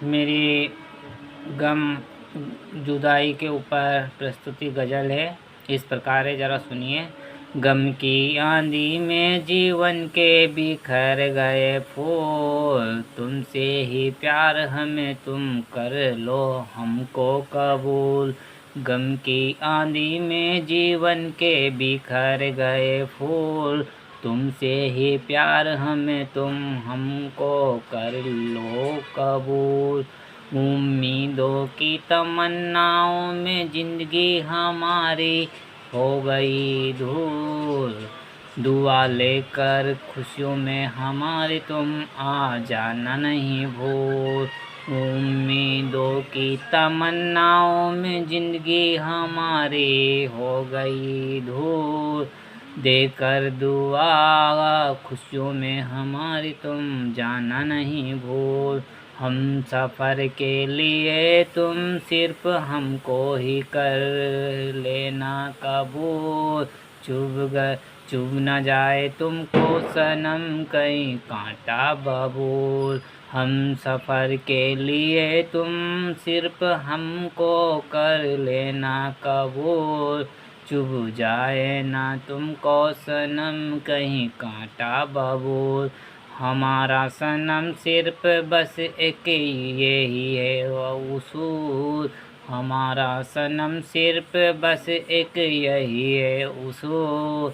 मेरी गम जुदाई के ऊपर प्रस्तुति गज़ल है। इस प्रकार है, ज़रा सुनिए। गम की आंधी में जीवन के बिखर गए फूल, तुमसे ही प्यार हमें तुम कर लो हमको कबूल। गम की आंधी में जीवन के बिखर गए फूल, तुमसे ही प्यार हमें तुम हमको कर लो कबूल। उम्मीदों की तमन्नाओं में जिंदगी हमारी हो गई धूल, दुआ लेकर खुशियों में हमारी तुम आ जाना नहीं भूल। उम्मीदों की तमन्नाओं में जिंदगी हमारी हो गई धूल, देकर दुआ खुशियों में हमारी तुम जाना नहीं भूल। हम सफ़र के लिए तुम सिर्फ हमको ही कर लेना कबूल, चुभ न जाए तुमको सनम कहीं कांटा बबूल। हम सफ़र के लिए तुम सिर्फ हमको कर लेना कबूल, चुभ जाए ना तुमको सनम कहीं कांटा बबूल। हमारा सनम सिर्फ बस एक यही है उसूल, हमारा सनम सिर्फ बस एक यही है उसूल।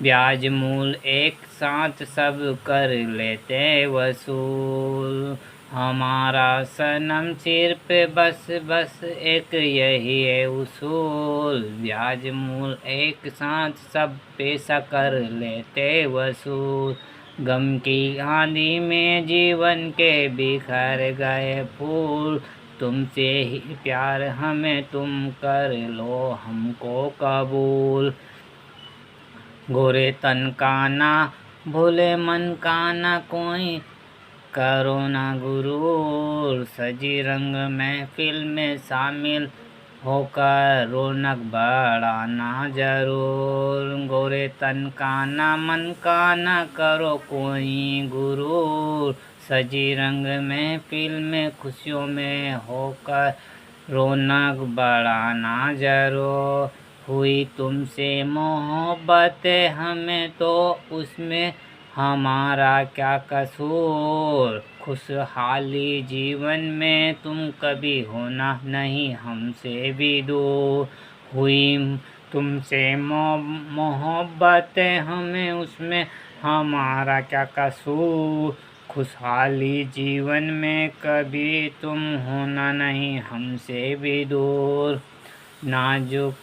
ब्याज मूल एक साथ सब कर लेते वसूल, हमारा सनम सिर्फ बस एक यही है उसूल। ब्याज मूल एक साथ सब पैसा कर लेते वसूल। गम की आंधी में जीवन के बिखर गए फूल, तुमसे ही प्यार हमें तुम कर लो हमको कबूल। गोरे तन का ना भूले मन का ना कोई करो ना गुरूर, सजी रंग महफिल में शामिल होकर रौनक बढ़ाना जरूर। गोरे तन का ना मन का ना करो कोई गुरूर, सजी रंग महफिल में खुशियों में होकर रौनक बढ़ाना जरूर। हुई तुमसे मोहब्बत हमें तो उसमें हमारा क्या कसूर, खुशहाली जीवन में तुम कभी होना नहीं हमसे भी दूर। हुई तुमसे मोहब्बत हमें उसमें हमारा क्या कसूर, खुशहाली जीवन में कभी तुम होना नहीं हमसे भी दूर। नाजुक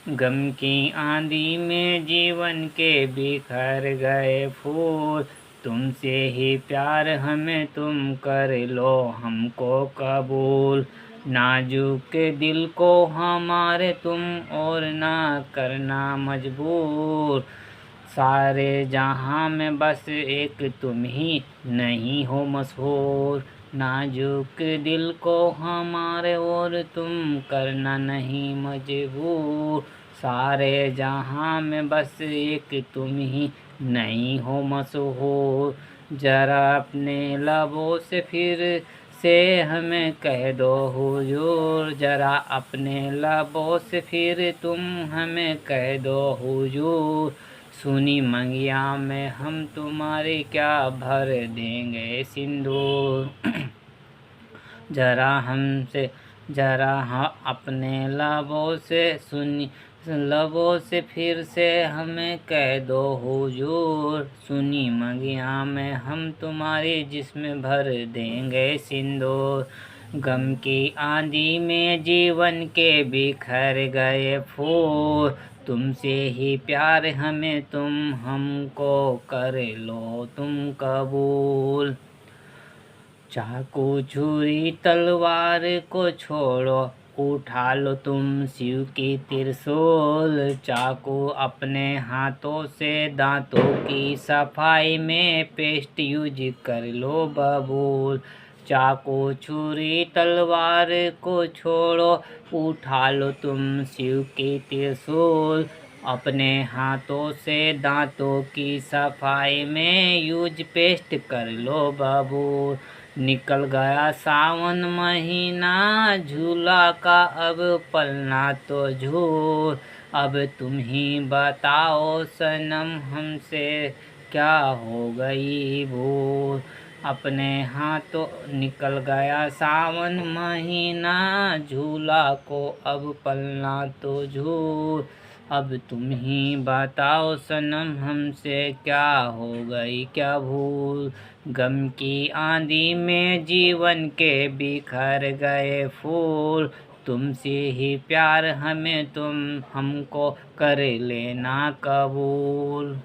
गम की आंधी में जीवन के बिखर गए फूल, तुमसे ही प्यार हमें तुम कर लो हमको कबूल। नाजुक दिल को हमारे तुम और ना करना मजबूर, सारे जहां में बस एक तुम ही नहीं हो मशहूर। नाजुक दिल को हमारे और तुम करना नहीं मजबूर, सारे जहां में बस एक तुम ही नहीं हो मशहूर। जरा अपने लबों से फिर से हमें कह दो हुजूर, जरा अपने लबों से फिर तुम हमें कह दो हुजूर। सुनी मंगिया में हम तुम्हारे क्या भर देंगे सिंदूर। जरा अपने लबों से सुनी लबों से फिर से हमें कह दो हुजूर। सुनी मंगिया में हम तुम्हारी जिस्म भर देंगे सिंदूर। गम की आंधी में जीवन के बिखर गए फूल, तुमसे ही प्यार हमें तुम हमको कर लो तुम कबूल। चाकू छुरी तलवार को छोड़ो, उठा लो तुम शिव की त्रिशूल। चाकू अपने हाथों से दांतों की सफाई में पेस्ट यूज कर लो बबूल। चाकू छुरी तलवार को छोड़ो, उठा लो तुम शिव की त्रिशूल। अपने हाथों से दांतों की सफाई में यूज पेस्ट कर लो बबूल। निकल गया सावन महीना, झूला का अब पलना तो झूल। अब तुम ही बताओ सनम, हमसे क्या हो गई भूल। अपने हाथों निकल गया सावन महीना, झूला को अब पलना तो झूल। अब तुम ही बताओ सनम, हमसे क्या हो गई क्या भूल। गम की आंधी में जीवन के बिखर गए फूल, तुमसे ही प्यार हमें तुम हमको कर लेना कबूल।